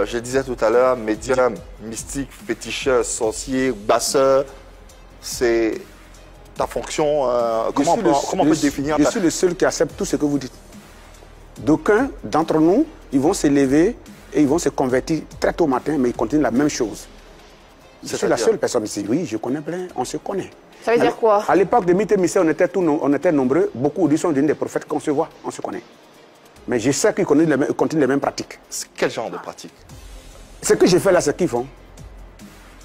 je disais tout à l'heure, médium, mystique, féticheur, sorcier, basseur, c'est ta fonction. Comment on peut définir Je suis le seul qui accepte tout ce que vous dites. D'aucuns d'entre nous, ils vont se lever et ils vont se convertir très tôt au matin, mais ils continuent la même chose. Je suis la seule personne ici. Oui, je connais plein, on se connaît. Ça veut dire quoi? À l'époque de Mythe et Mystère, on était nombreux. Beaucoup disent sont des prophètes qu'on se voit, on se connaît. Mais je sais qu'ils continuent les mêmes pratiques. Quel genre de pratique? Ce que j'ai fait là, c'est qu'ils font.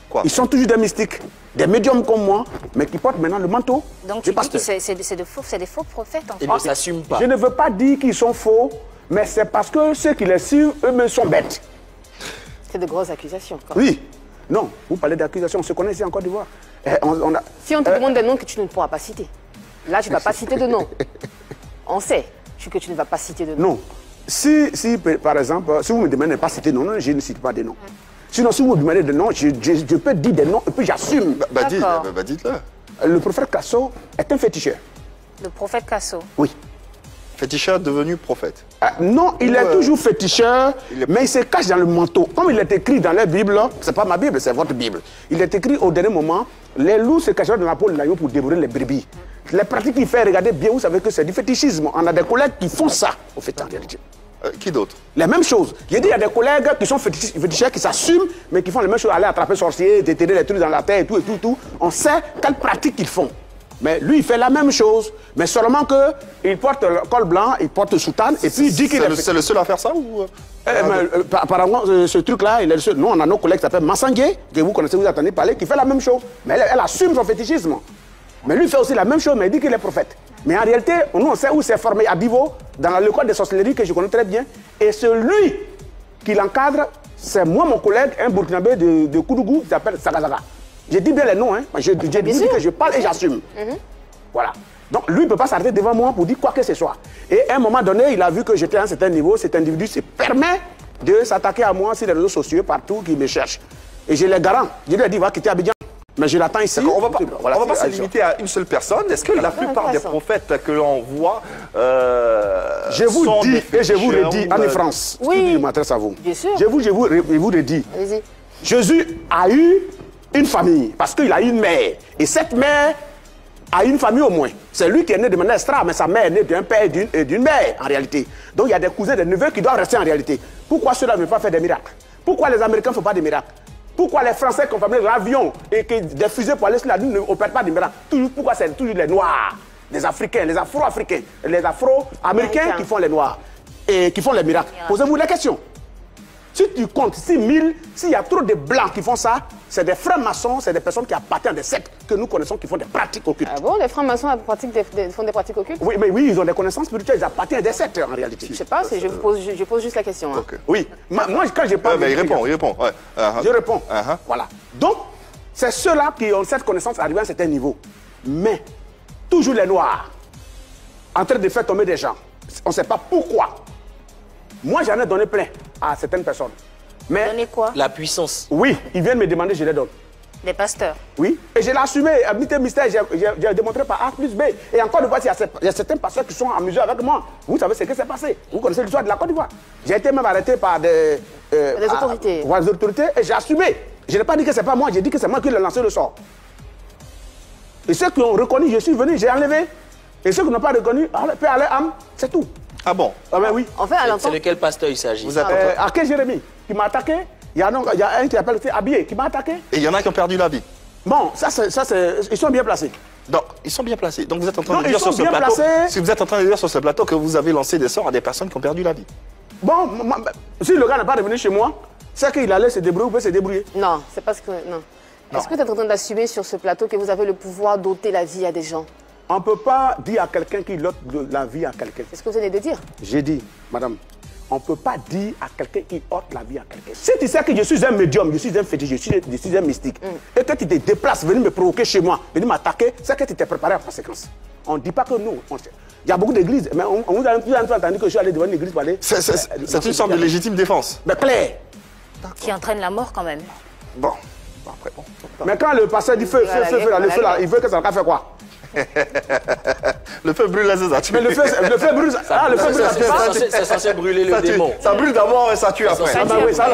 Quoi? Ils sont toujours des mystiques, des médiums comme moi, mais qui portent maintenant le manteau. Donc tu dis que c'est des faux prophètes en fait. Ils ne s'assument pas. Je ne veux pas dire qu'ils sont faux, mais c'est parce que ceux qui les suivent, eux-mêmes sont bêtes. C'est de grosses accusations. Oui. Non, vous parlez d'accusations, on se connaît ici en Côte d'Ivoire. Si on te demande des noms que tu ne pourras pas citer, là tu ne vas pas citer de noms. On sait que tu ne vas pas citer de noms. Non. Si par exemple, si vous me demandez de ne pas citer de noms, je ne cite pas des noms. Sinon, si vous me demandez des noms, je peux dire des noms et puis j'assume. Dites-le. Le prophète Kasso est un féticheur. Le prophète Kasso? Oui. Féticheur devenu prophète? Non, il est toujours féticheur, mais il se cache dans le manteau. Comme il est écrit dans la Bible, c'est pas ma Bible, c'est votre Bible. Il est écrit au dernier moment, les loups se cachent dans la peau de l'agneau pour dévorer les brebis. Les pratiques qu'il fait, regardez bien, vous savez que c'est du fétichisme. On a des collègues qui font ça, au fait, en réalité. Qui d'autre? Les mêmes choses. J'ai dit, il y a des collègues qui sont féticheurs, qui s'assument, mais qui font les mêmes choses, aller attraper sorciers, déterrer les trucs dans la terre et tout. On sait quelles pratiques ils font. Mais lui, il fait la même chose. Mais seulement qu'il porte le col blanc, il porte le soutane, et puis il dit qu'il est... C'est le seul à faire ça ou... Apparemment, ce truc-là, il est le seul. Nous, on a nos collègues qui s'appellent Massangué, que vous connaissez, vous attendez parler, qui fait la même chose. Mais elle assume son fétichisme. Mais lui, il fait aussi la même chose, mais il dit qu'il est prophète. Mais en réalité, nous, on sait où s'est formé à Bivo, dans l'école de sorcellerie que je connais très bien. Et celui qui l'encadre, c'est moi, mon collègue, un Burkinabé de Koudougou, qui s'appelle Sagazaga. Je dis bien les noms, hein. Je dis que je parle et j'assume. Voilà. Donc lui, il ne peut pas s'arrêter devant moi pour dire quoi que ce soit. Et à un moment donné, il a vu que j'étais à un certain niveau. Cet individu se permet de s'attaquer à moi sur les réseaux sociaux, partout, qui me cherche. Et je les garant. Je lui ai dit, va quitter Abidjan. Mais je l'attends ici. On ne va pas se limiter à une seule personne. Est-ce que la plupart des prophètes que l'on voit je vous dis et je vous redis, Anne-France, oui, je m'adresse à vous. Bien sûr. Je vous redis. Allez-y. Jésus a eu une famille, parce qu'il a eu une mère. Et cette mère a une famille au moins. C'est lui qui est né de manière extra, mais sa mère est née d'un père et d'une mère, en réalité. Donc il y a des cousins, des neveux qui doivent rester en réalité. Pourquoi ceux-là ne veulent pas faire des miracles? Pourquoi les Américains ne font pas des miracles? Pourquoi les Français qui ont fait l'avion et que des fusées pour aller sur la Lune n'opèrent pas des miracles? Pourquoi c'est toujours les Noirs, les Africains, les Afro-Africains, les Afro-Américains qui font les Noirs et qui font les miracles? Posez-vous la question. Si tu comptes 6000, s'il y a trop de Blancs qui font ça, c'est des francs-maçons, c'est des personnes qui appartiennent à des sectes que nous connaissons qui font des pratiques occultes. Ah bon, les francs-maçons font des pratiques occultes? Oui, mais oui, ils ont des connaissances spirituelles, ils appartiennent à des sectes en réalité. Je ne sais pas, je pose juste la question. Hein. Okay. Oui, moi quand je parle... il répond. Ouais. Je réponds. Voilà. Donc, c'est ceux-là qui ont cette connaissance arrivée à un certain niveau. Mais, toujours les Noirs, en train de faire tomber des gens. On ne sait pas pourquoi. Moi, j'en ai donné plein à certaines personnes. Mais donner quoi? La puissance. Oui, ils viennent me demander, je les donne. Les pasteurs? Oui. Et je l'ai assumé. À Mythe et Mystère, j'ai démontré par A plus B. Et encore une fois, il y a certains pasteurs qui sont amusés avec moi. Vous savez ce qui s'est passé. Vous connaissez l'histoire de la Côte d'Ivoire. J'ai été même arrêté par des autorités. Des autorités et j'ai assumé. Je n'ai pas dit que ce n'est pas moi, j'ai dit que c'est moi qui ai lancé le sort. Et ceux qui ont reconnu, je suis venu, j'ai enlevé. Et ceux qui n'ont pas reconnu, peut aller âme, c'est tout. Ah bon? Ah ben oui. En fait, c'est de quel pasteur il s'agit? Aké Jérémie, qui m'a attaqué. Il y a un qui s'appelle Habillé, qui m'a attaqué. Et il y en a qui ont perdu la vie. Bon, ils sont bien placés. Donc, ils sont bien placés. Donc, vous êtes en train de dire sur ce plateau, si vous êtes en train de dire sur ce plateau que vous avez lancé des sorts à des personnes qui ont perdu la vie. Bon, si le gars n'est pas revenu chez moi, c'est qu'il allait se débrouiller ou peut se débrouiller. Non, c'est parce que... Non. Est-ce que tu es en train d'assumer sur ce plateau que vous avez le pouvoir d'ôter la vie à des gens? On ne peut pas dire à quelqu'un qu'il ôte la vie à quelqu'un. C'est ce que vous venez de dire. J'ai dit, madame, on ne peut pas dire à quelqu'un qu'il ôte la vie à quelqu'un. Si tu sais que je suis un médium, je suis un fétiche, je suis un mystique, et que tu te déplaces, venir me provoquer chez moi, venir m'attaquer, c'est que tu t'es préparé en conséquence. On ne dit pas que nous, il y a beaucoup d'églises, mais on vous a entendu que je suis allé devant une église pour aller... C'est une sorte de légitime défense. Mais clair. Qui entraîne la mort quand même. Bon, après, bon. Mais quand le pasteur dit feu, là, il veut que ça va faire quoi? Le feu brûle la zézat. Mais le feu brûle. C'est censé brûler le démon. Ça brûle d'abord et ça tue après.